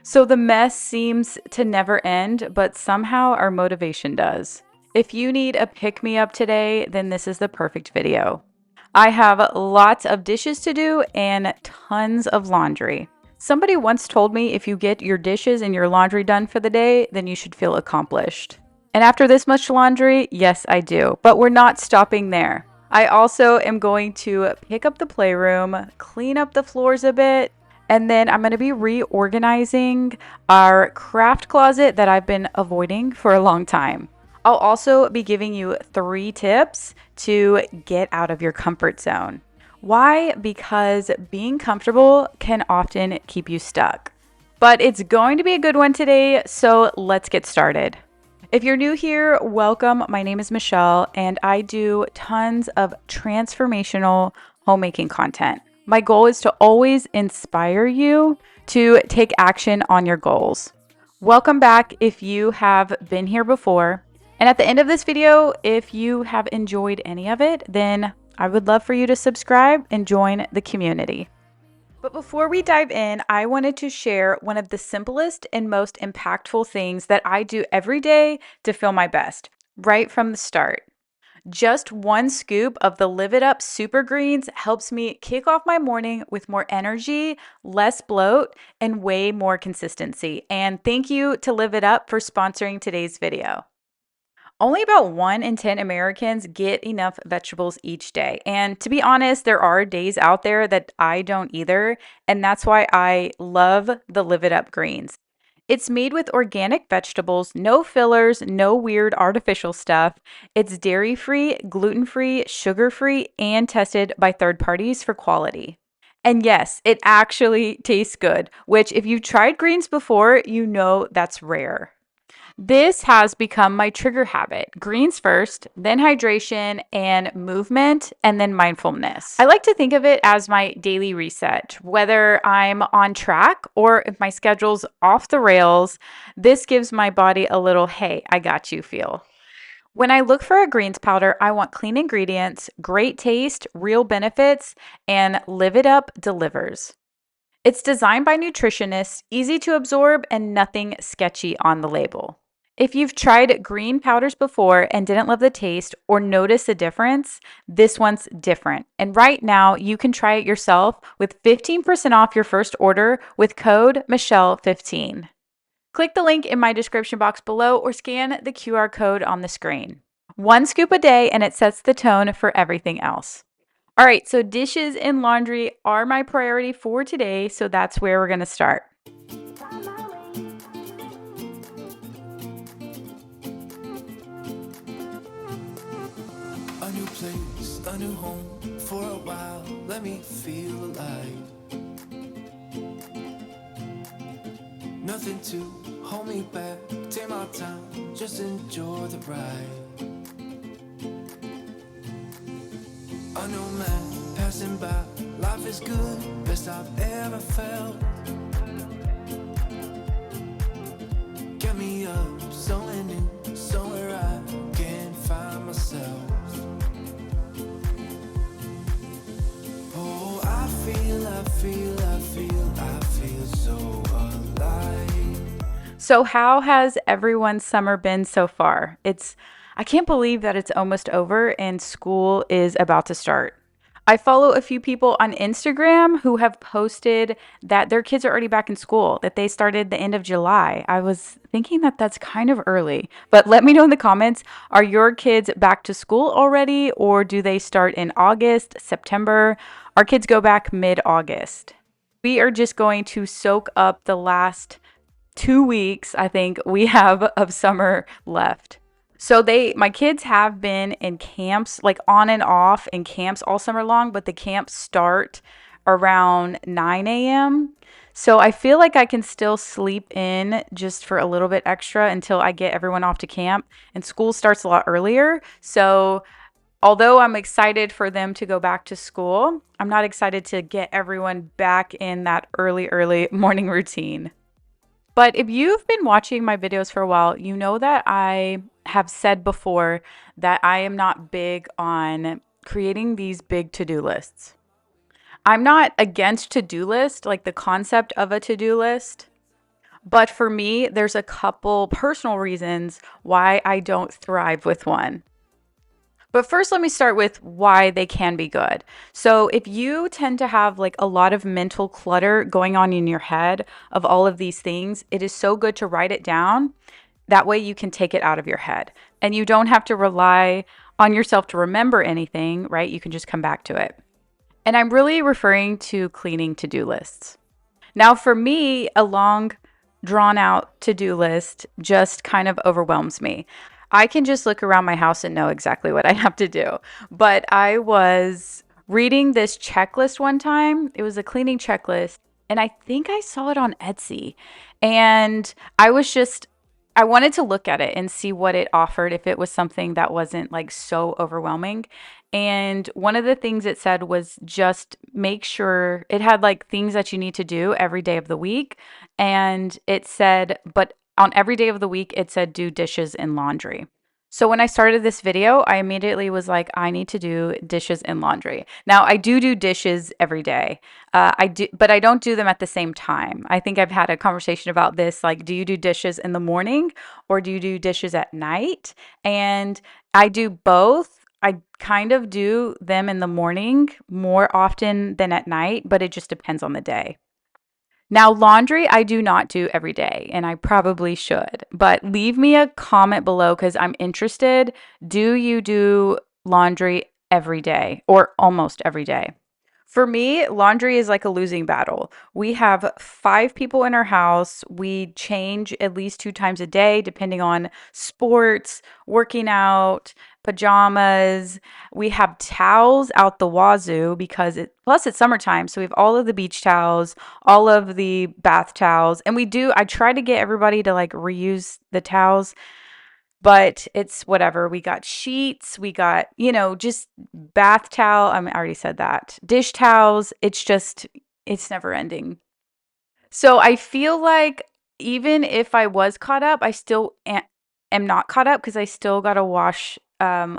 So the mess seems to never end, but somehow our motivation does. If you need a pick me up today, then this is the perfect video. I have lots of dishes to do and tons of laundry. Somebody once told me if you get your dishes and your laundry done for the day, then you should feel accomplished. And after this much laundry, yes, I do. But we're not stopping there. I also am going to pick up the playroom, clean up the floors a bit, and then I'm going to be reorganizing our craft closet that I've been avoiding for a long time. I'll also be giving you 3 tips to get out of your comfort zone. Why? Because being comfortable can often keep you stuck. But it's going to be a good one today, so let's get started. If you're new here, welcome. My name is Michelle, and I do tons of transformational homemaking content. My goal is to always inspire you to take action on your goals. Welcome back if you have been here before. And at the end of this video, if you have enjoyed any of it, then I would love for you to subscribe and join the community. But before we dive in, I wanted to share one of the simplest and most impactful things that I do every day to feel my best, right from the start. Just 1 scoop of the Live It Up Super Greens helps me kick off my morning with more energy, less bloat, and way more consistency. And thank you to Live It Up for sponsoring today's video. Only about 1 in 10 Americans get enough vegetables each day. And to be honest, there are days out there that I don't either. And that's why I love the Live It Up Greens. It's made with organic vegetables, no fillers, no weird artificial stuff. It's dairy-free, gluten-free, sugar-free, and tested by third parties for quality. And yes, it actually tastes good, which if you've tried greens before, you know that's rare. This has become my trigger habit. Greens first, then hydration and movement, and then mindfulness. I like to think of it as my daily reset. Whether I'm on track or if my schedule's off the rails, this gives my body a little, hey, I got you feel. When I look for a greens powder, I want clean ingredients, great taste, real benefits, and Live It Up delivers. It's designed by nutritionists, easy to absorb, and nothing sketchy on the label. If you've tried green powders before and didn't love the taste or notice the difference, this one's different. And right now, you can try it yourself with 15% off your first order with code Michelle15. Click the link in my description box below or scan the QR code on the screen. 1 scoop a day and it sets the tone for everything else. All right, so dishes and laundry are my priority for today, so that's where we're going to start. A new place, a new home, for a while, let me feel alive. Nothing to hold me back, take my time, just enjoy the ride. A new man passing by, life is good, best I've ever felt. Get me up, somewhere new, somewhere I can find myself. Oh, I feel so alive. So how has everyone's summer been so far? I can't believe that it's almost over and school is about to start. I follow a few people on Instagram who have posted that their kids are already back in school, that they started the end of July. I was thinking that that's kind of early, but let me know in the comments, are your kids back to school already or do they start in August, September? Our kids go back mid-August. We are just going to soak up the last 2 weeks, I think we have of summer left. So my kids have been in camps, like on and off in camps all summer long, but the camps start around 9 a.m. So I feel like I can still sleep in just for a little bit extra until I get everyone off to camp, and school starts a lot earlier. So although I'm excited for them to go back to school, I'm not excited to get everyone back in that early morning routine. But if you've been watching my videos for a while, you know that I have said before that I am not big on creating these big to-do lists. I'm not against to-do list, like the concept of a to-do list, But for me, there's a couple personal reasons why I don't thrive with one. But first, let me start with why they can be good. So, if you tend to have like a lot of mental clutter going on in your head of all of these things, it is so good to write it down. That way, you can take it out of your head and you don't have to rely on yourself to remember anything, right? You can just come back to it. And I'm really referring to cleaning to do lists. Now, for me, a long, drawn out to do list just kind of overwhelms me. I can just look around my house and know exactly what I have to do. But I was reading this checklist one time. It was a cleaning checklist, and I think I saw it on Etsy. And I wanted to look at it and see what it offered, if it was something that wasn't like so overwhelming. And one of the things it said was just make sure it had like things that you need to do every day of the week. And it said, but on every day of the week, it said do dishes and laundry. So when I started this video, I immediately was like, I need to do dishes and laundry. Now I do dishes every day. I do, but I don't do them at the same time. I think I've had a conversation about this. Like, do you do dishes in the morning or do you do dishes at night? And I do both. I kind of do them in the morning more often than at night, but it just depends on the day. Now, laundry, I do not do every day, and I probably should, but leave me a comment below because I'm interested. Do you do laundry every day or almost every day? For me, laundry is like a losing battle. We have 5 people in our house. We change at least 2 times a day, depending on sports, working out, pajamas. We have towels out the wazoo plus it's summertime. So we have all of the beach towels, all of the bath towels. And I try to get everybody to like reuse the towels, but it's whatever. We got sheets, we got, just bath towel. I already said that. Dish towels. It's never ending. So I feel like even if I was caught up, I still am not caught up because I still got to wash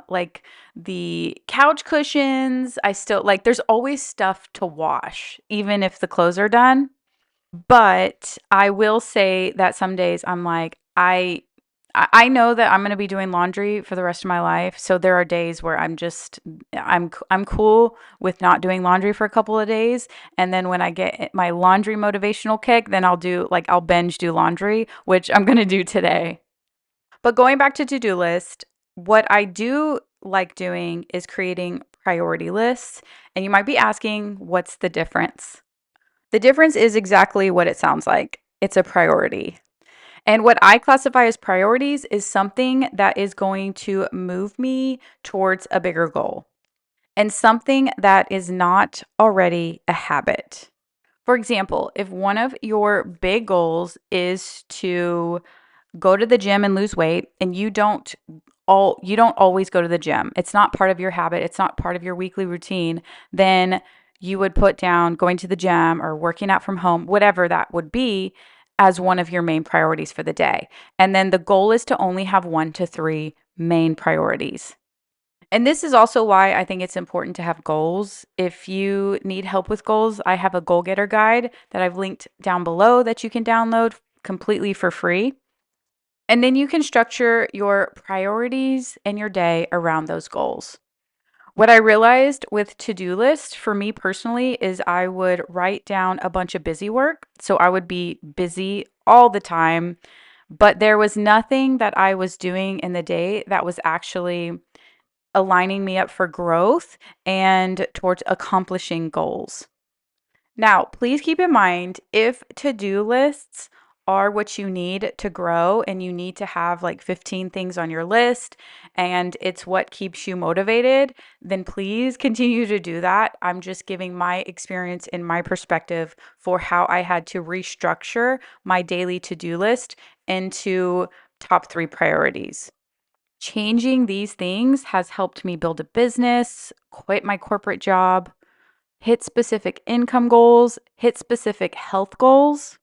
like the couch cushions. I still like there's always stuff to wash even if the clothes are done. But I will say that some days I'm like, I know that I'm going to be doing laundry for the rest of my life. So there are days where I'm cool with not doing laundry for a couple of days, and then when I get my laundry motivational kick, then I'll binge do laundry, which I'm going to do today. But going back to-do list, what I do like doing is creating priority lists, and you might be asking, what's the difference? The difference is exactly what it sounds like. It's a priority. And what I classify as priorities is something that is going to move me towards a bigger goal and something that is not already a habit. For example, if one of your big goals is to go to the gym and lose weight and you don't always go to the gym. It's not part of your habit, it's not part of your weekly routine, then you would put down going to the gym or working out from home, whatever that would be, as one of your main priorities for the day. And then the goal is to only have 1 to 3 main priorities. And this is also why I think it's important to have goals. If you need help with goals, I have a goal getter guide that I've linked down below that you can download completely for free. And then you can structure your priorities and your day around those goals. What I realized with to-do list for me personally is I would write down a bunch of busy work. So I would be busy all the time, but there was nothing that I was doing in the day that was actually aligning me up for growth and towards accomplishing goals. Now, please keep in mind if to-do lists are what you need to grow and you need to have like 15 things on your list and it's what keeps you motivated, then please continue to do that. I'm just giving my experience and my perspective for how I had to restructure my daily to-do list into top 3 priorities. Changing these things has helped me build a business, quit my corporate job, hit specific income goals, hit specific health goals,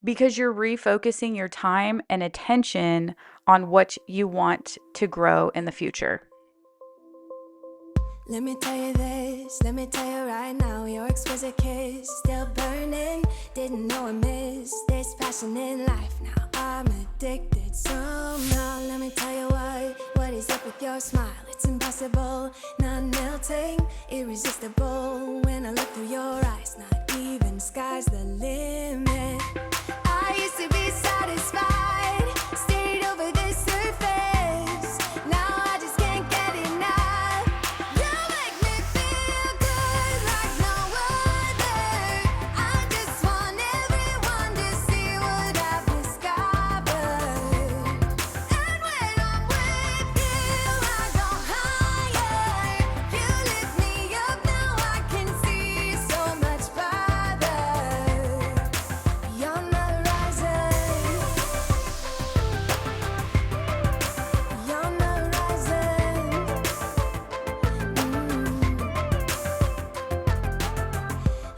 because you're refocusing your time and attention on what you want to grow in the future. Let me tell you this, this. Let me tell you right now, your exquisite kiss still burning. Didn't know I missed this passion in life. Now I'm addicted somehow. Let me tell you what is up with your smile? It's impossible, not melting, irresistible. When I look through your eyes, not even sky's the limit. I used to be satisfied, stayed over the surface. Now I just can't get enough. You make me feel good like no other. I just want everyone to see what I've discovered. And when I'm with you, I go higher. You lift me up, now I can see so much farther. Beyond the horizon, beyond the horizon.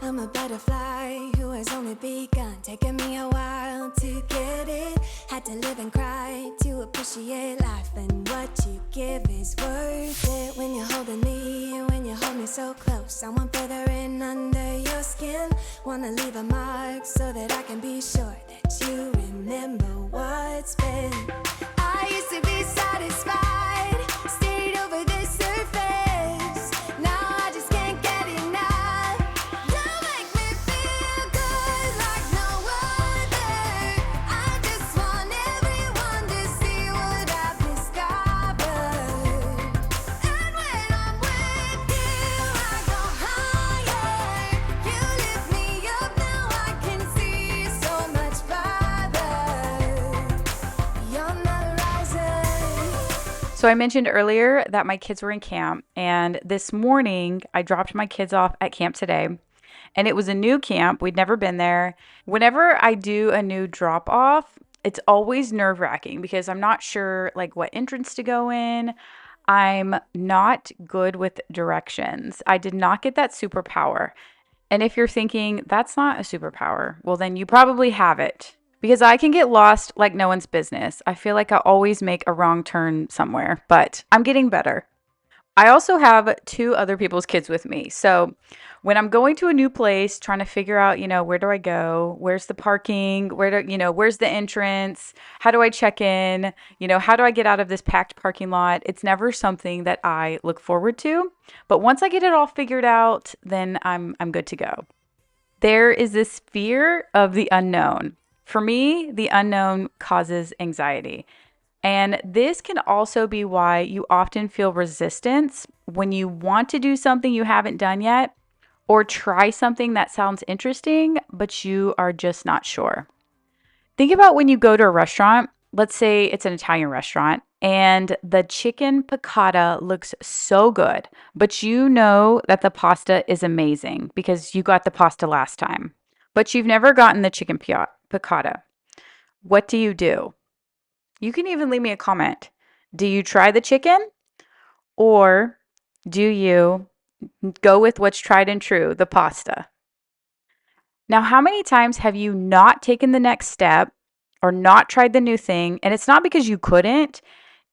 I'm a butterfly who has only begun, taking me a while to get it. Had to live and cry to appreciate life, and what you give is worth it. When you're holding me, when you hold me so close, I want further in under your skin. Wanna leave a mark so that I can be sure that you remember what's been. I used to be satisfied, stayed over the surface. Now I just can't get enough. You make me feel good like no other. I just want everyone to see what I've discovered. And when I'm with you, I go higher. You lift me up, now I can see so much farther. Beyond the horizon. So I mentioned earlier that my kids were in camp, and this morning I dropped my kids off at camp today. And it was a new camp. We'd never been there. Whenever I do a new drop off, it's always nerve-wracking because I'm not sure like what entrance to go in. I'm not good with directions. I did not get that superpower. And if you're thinking that's not a superpower, well, then you probably have it because I can get lost like no one's business. I feel like I always make a wrong turn somewhere, but I'm getting better. I also have two other people's kids with me. So when I'm going to a new place, trying to figure out, where do I go? Where's the parking? Where's the entrance? How do I check in? How do I get out of this packed parking lot? It's never something that I look forward to. But once I get it all figured out, then I'm good to go. There is this fear of the unknown. For me, the unknown causes anxiety. And this can also be why you often feel resistance when you want to do something you haven't done yet or try something that sounds interesting, but you are just not sure. Think about when you go to a restaurant, let's say it's an Italian restaurant, and the chicken piccata looks so good, but you know that the pasta is amazing because you got the pasta last time, but you've never gotten the chicken piccata. What do? You can even leave me a comment. Do you try the chicken or do you go with what's tried and true, the pasta? Now, how many times have you not taken the next step or not tried the new thing? And it's not because you couldn't,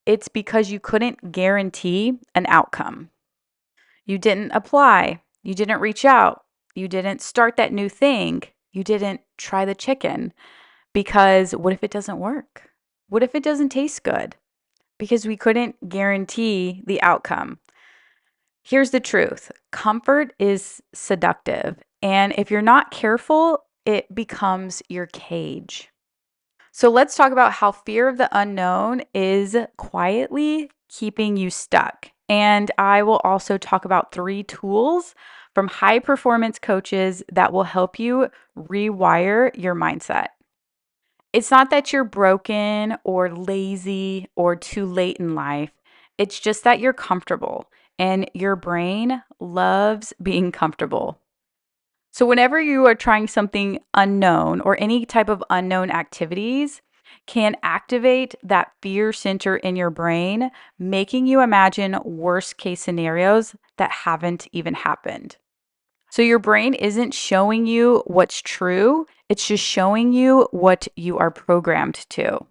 it's because you couldn't guarantee an outcome. You didn't apply, you didn't reach out, you didn't start that new thing, you didn't try the chicken because what if it doesn't work? What if it doesn't taste good? Because we couldn't guarantee the outcome. Here's the truth. Comfort is seductive. And if you're not careful, it becomes your cage. So let's talk about how fear of the unknown is quietly keeping you stuck. And I will also talk about 3 tools from high performance coaches that will help you rewire your mindset. It's not that you're broken or lazy or too late in life. It's just that you're comfortable and your brain loves being comfortable. So, whenever you are trying something unknown or any type of unknown activities, can activate that fear center in your brain, making you imagine worst case scenarios that haven't even happened. So your brain isn't showing you what's true, it's just showing you what you are programmed to.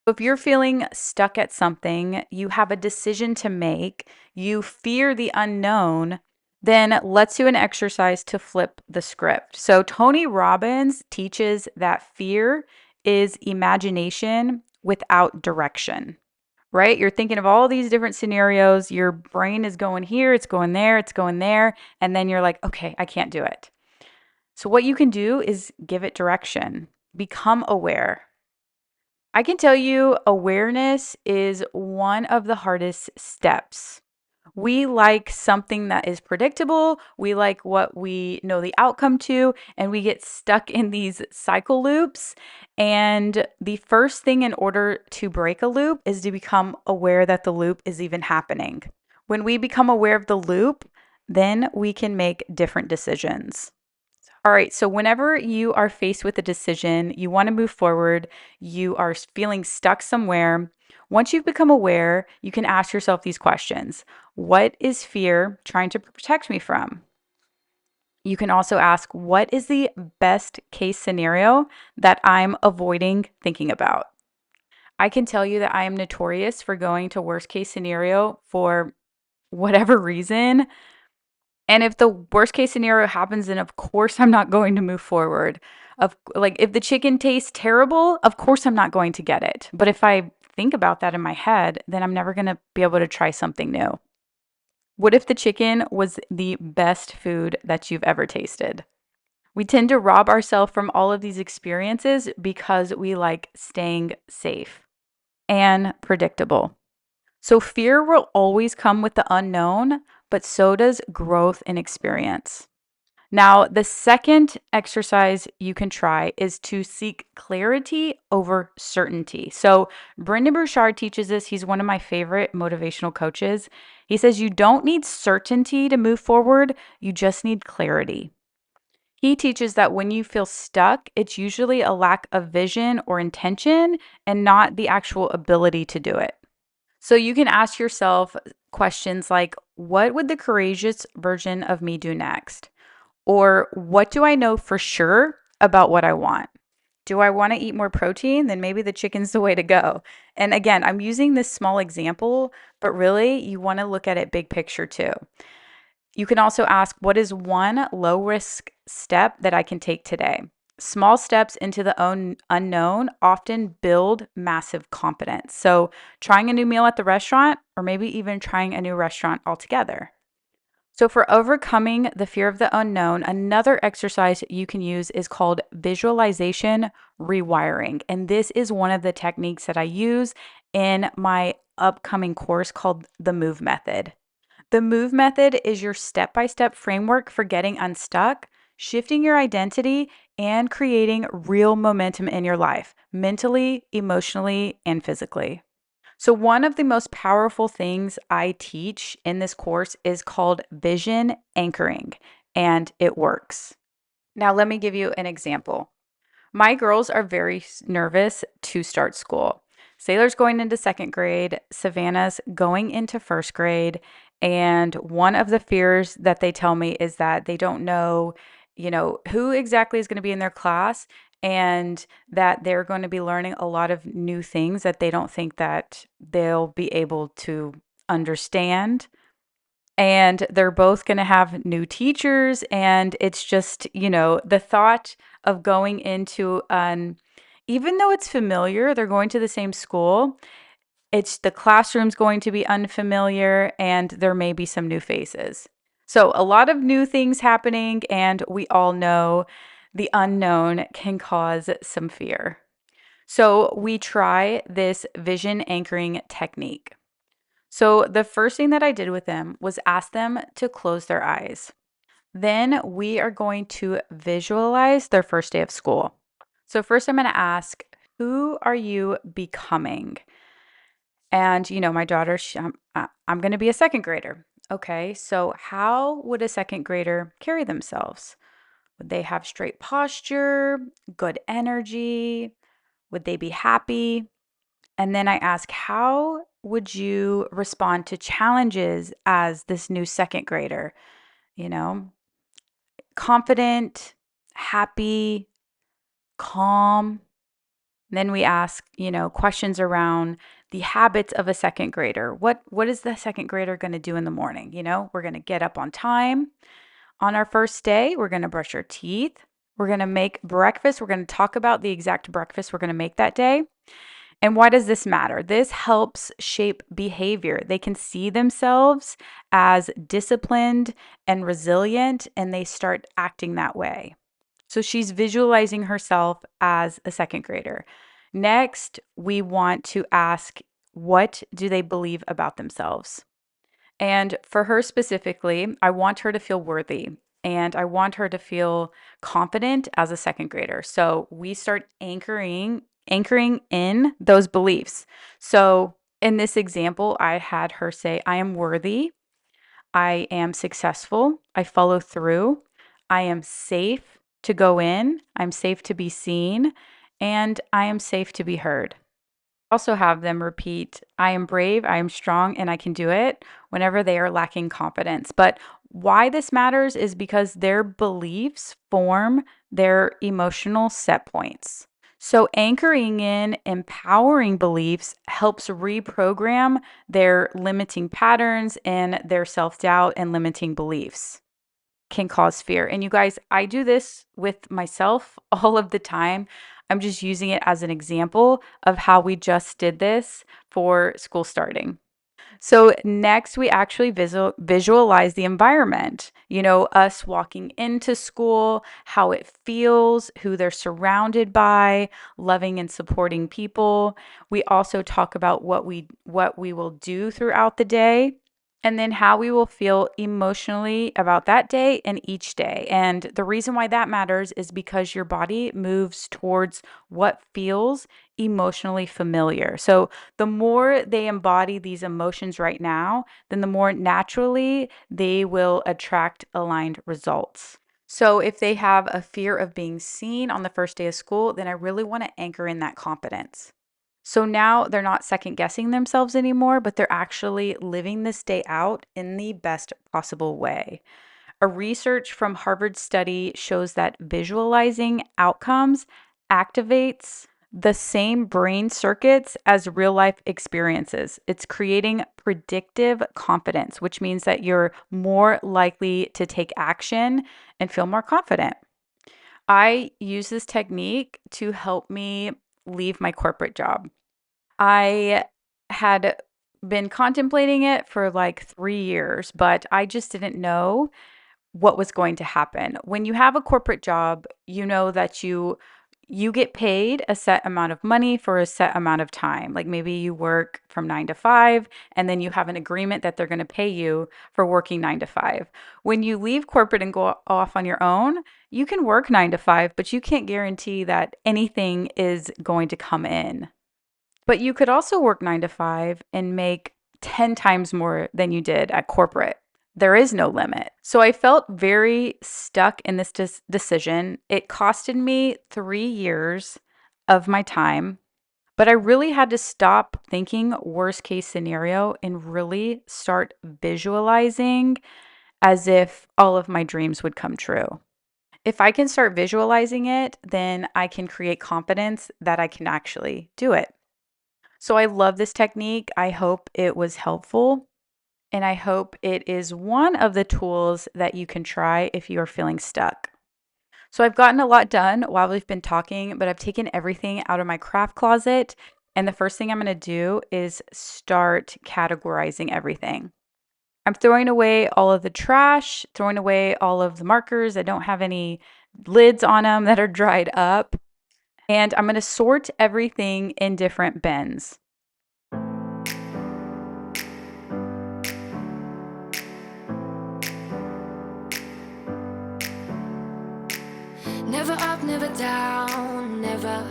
If you're feeling stuck at something, you have a decision to make, you fear the unknown, Then let's do an exercise to flip the script. So, Tony Robbins teaches that fear is imagination without direction, right? You're thinking of all these different scenarios. Your brain is going here, it's going there, it's going there. And then you're like, okay, I can't do it. So, what you can do is give it direction, become aware. I can tell you, awareness is one of the hardest steps. We like something that is predictable. We like what we know the outcome to, and we get stuck in these cycle loops. And the first thing in order to break a loop is to become aware that the loop is even happening. When we become aware of the loop, then we can make different decisions. All right, so whenever you are faced with a decision, you want to move forward, you are feeling stuck somewhere. Once you've become aware, you can ask yourself these questions. What is fear trying to protect me from? You can also ask, what is the best case scenario that I'm avoiding thinking about? I can tell you that I am notorious for going to worst case scenario for whatever reason. And if the worst case scenario happens, then of course I'm not going to move forward. If the chicken tastes terrible, of course I'm not going to get it. But if I think about that in my head, then I'm never going to be able to try something new. What if the chicken was the best food that you've ever tasted? We tend to rob ourselves from all of these experiences because we like staying safe and predictable. So fear will always come with the unknown, but so does growth and experience. Now, the second exercise you can try is to seek clarity over certainty. So, Brendan Burchard teaches this. He's one of my favorite motivational coaches. He says you don't need certainty to move forward, you just need clarity. He teaches that when you feel stuck, it's usually a lack of vision or intention and not the actual ability to do it. So you can ask yourself questions like, what would the courageous version of me do next? Or what do I know for sure about what I want? Do I want to eat more protein? Then maybe the chicken's the way to go. And again, I'm using this small example, but really you want to look at it big picture too. You can also ask, what is one low risk step that I can take today? Small steps into the unknown often build massive confidence. So, trying a new meal at the restaurant, or maybe even trying a new restaurant altogether. So, for overcoming the fear of the unknown, another exercise you can use is called visualization rewiring. And this is one of the techniques that I use in my upcoming course called the MOVE Method. The MOVE Method is your step by step framework for getting unstuck, shifting your identity, and creating real momentum in your life, mentally, emotionally, and physically. So, one of the most powerful things I teach in this course is called vision anchoring, and it works. Now, let me give you an example. My girls are very nervous to start school. Sailor's going into second grade, Savannah's going into first grade. And one of the fears that they tell me is that they don't know, who exactly is going to be in their class, and that they're going to be learning a lot of new things that they don't think that they'll be able to understand. And they're both going to have new teachers. And it's just, the thought of going into even though it's familiar, they're going to the same school. It's the classroom's going to be unfamiliar and there may be some new faces. So, a lot of new things happening, and we all know the unknown can cause some fear. So, we try this vision anchoring technique. So, the first thing that I did with them was ask them to close their eyes. Then we are going to visualize their first day of school. So, first, I'm going to ask, who are you becoming? And, my daughter, I'm going to be a second grader. Okay, so how would a second grader carry themselves? Would they have straight posture, good energy? Would they be happy? And then I ask, how would you respond to challenges as this new second grader? You know, confident, happy, calm. Then we ask, questions around the habits of a second grader. What is the second grader going to do in the morning? We're going to get up on time. On our first day, we're going to brush our teeth. We're going to make breakfast. We're going to talk about the exact breakfast we're going to make that day. And why does this matter? This helps shape behavior. They can see themselves as disciplined and resilient, and they start acting that way. So she's visualizing herself as a second grader. Next, we want to ask, what do they believe about themselves? And for her specifically, I want her to feel worthy and I want her to feel confident as a second grader. So we start anchoring in those beliefs. So in this example, I had her say, I am worthy. I am successful. I follow through. I am safe to go in. I'm safe to be seen. And I am safe to be heard. Also have them repeat, I am brave, I am strong, and I can do it whenever they are lacking confidence. But why this matters is because their beliefs form their emotional set points. So anchoring in empowering beliefs helps reprogram their limiting patterns and their self-doubt and limiting beliefs can cause fear. And you guys, I do this with myself all of the time. I'm just using it as an example of how we just did this for school starting. So next, we actually visualize the environment, us walking into school, how it feels, who they're surrounded by, loving and supporting people. We also talk about what we will do throughout the day, and then how we will feel emotionally about that day and each day. And the reason why that matters is because your body moves towards what feels emotionally familiar. So the more they embody these emotions right now, then the more naturally they will attract aligned results. So if they have a fear of being seen on the first day of school, then I really want to anchor in that confidence. So now they're not second guessing themselves anymore, but they're actually living this day out in the best possible way. A research from Harvard study shows that visualizing outcomes activates the same brain circuits as real life experiences. It's creating predictive confidence, which means that you're more likely to take action and feel more confident. I use this technique to help me leave my corporate job. I had been contemplating it for like 3 years, but I just didn't know what was going to happen. When you have a corporate job, you know that you get paid a set amount of money for a set amount of time. Like maybe you work from 9 to 5 and then you have an agreement that they're going to pay you for working 9 to 5. When you leave corporate and go off on your own, you can work 9 to 5, but you can't guarantee that anything is going to come in. But you could also work 9 to 5 and make 10 times more than you did at corporate. There is no limit. So I felt very stuck in this decision. It costed me 3 years of my time, but I really had to stop thinking worst case scenario and really start visualizing as if all of my dreams would come true. If I can start visualizing it, then I can create confidence that I can actually do it. So I love this technique. I hope it was helpful. And I hope it is one of the tools that you can try if you are feeling stuck. So I've gotten a lot done while we've been talking, but I've taken everything out of my craft closet. And the first thing I'm going to do is start categorizing everything. I'm throwing away all of the trash, throwing away all of the markers that don't have any lids on them that are dried up. And I'm going to sort everything in different bins. Never up, never down, never.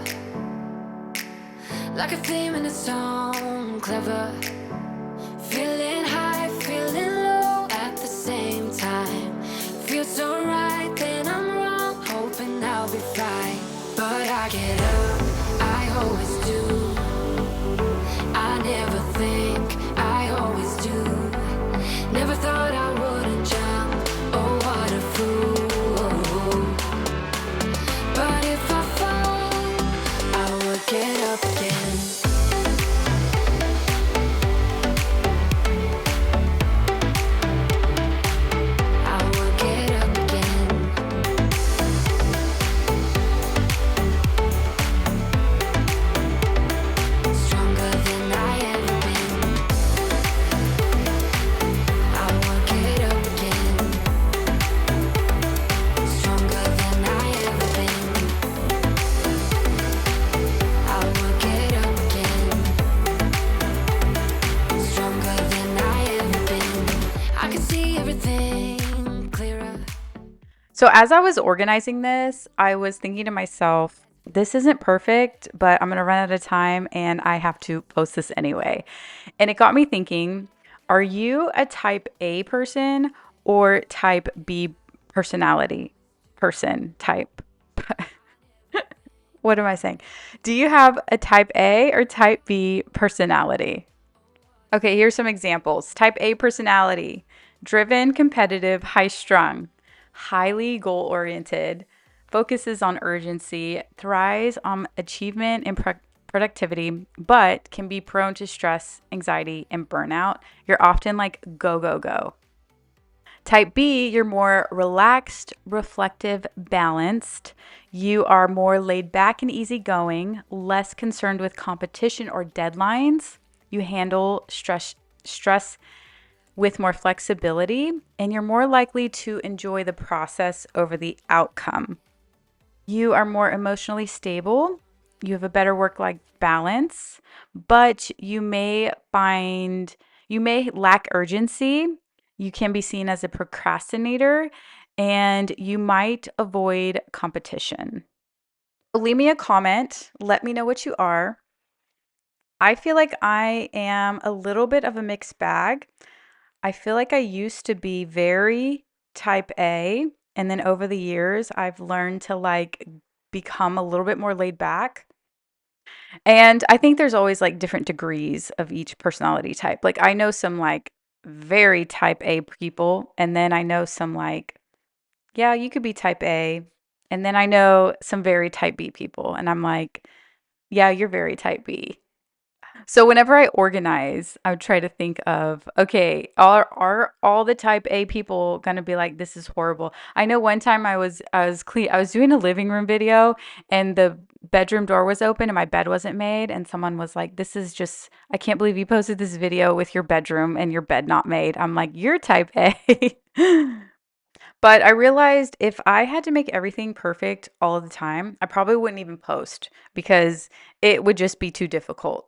Like a theme in a song, clever. Feeling high, feeling low at the same time. Feels so right, then I'm wrong, hoping I'll be fine. But I get up, I always do. I never think, I always do. Never thought I wouldn't jump, oh what a fool. But if I fall, I would get up again. So as I was organizing this, I was thinking to myself, this isn't perfect, but I'm going to run out of time and I have to post this anyway. And it got me thinking, are you a type A person or type B personality person type? What am I saying? Do you have a type A or type B personality? Okay, here's some examples. Type A personality: driven, competitive, high strung, highly goal oriented, focuses on urgency, thrives on achievement and productivity, but can be prone to stress, anxiety, and burnout. You're often like go, go, go. Type B, you're more relaxed, reflective, balanced. You are more laid back and easygoing, less concerned with competition or deadlines. You handle stress with more flexibility, and you're more likely to enjoy the process over the outcome. You are more emotionally stable. You have a better work-life balance, but you may lack urgency. You can be seen as a procrastinator, and you might avoid competition. Leave me a comment. Let me know what you are. I feel like I am a little bit of a mixed bag. I feel like I used to be very type A, and then over the years, I've learned to like become a little bit more laid back. And I think there's always like different degrees of each personality type. Like I know some like very type A people, and then I know some like, yeah, you could be type A. And then I know some very type B people, and I'm like, yeah, you're very type B. So whenever I organize, I would try to think of, okay, are all the type A people gonna be like, this is horrible? I know one time I was doing a living room video and the bedroom door was open and my bed wasn't made, and someone was like, this is just, I can't believe you posted this video with your bedroom and your bed not made. I'm like, you're type A. But I realized if I had to make everything perfect all of the time, I probably wouldn't even post because it would just be too difficult.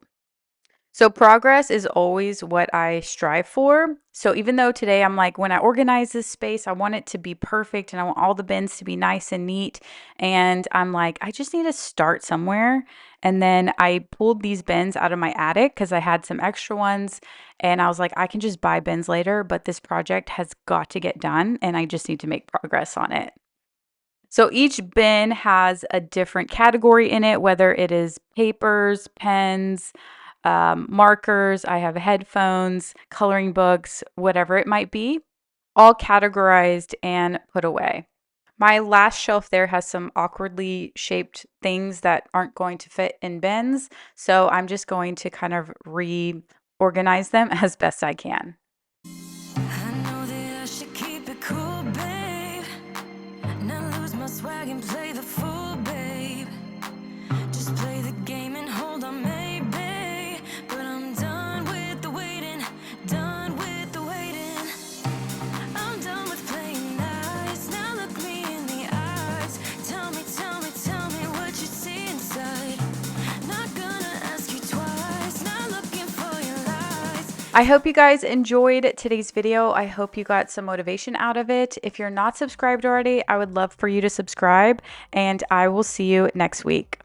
So progress is always what I strive for. So even though today I'm like, when I organize this space, I want it to be perfect and I want all the bins to be nice and neat. And I'm like, I just need to start somewhere. And then I pulled these bins out of my attic because I had some extra ones. And I was like, I can just buy bins later, but this project has got to get done and I just need to make progress on it. So each bin has a different category in it, whether it is papers, pens, markers, I have headphones, coloring books, whatever it might be, all categorized and put away. My last shelf there has some awkwardly shaped things that aren't going to fit in bins. So I'm just going to kind of reorganize them as best I can. I know that I should keep it cool, babe. Not lose my swag and play the fool, babe. Just play the game and hold on, maybe. But I'm done with the waiting, done with the waiting. I'm done with playing nice. Now look me in the eyes. Tell me, tell me, tell me what you see inside. Not gonna ask you twice. Not looking for your lies. I hope you guys enjoyed today's video. I hope you got some motivation out of it. If you're not subscribed already, I would love for you to subscribe, and I will see you next week.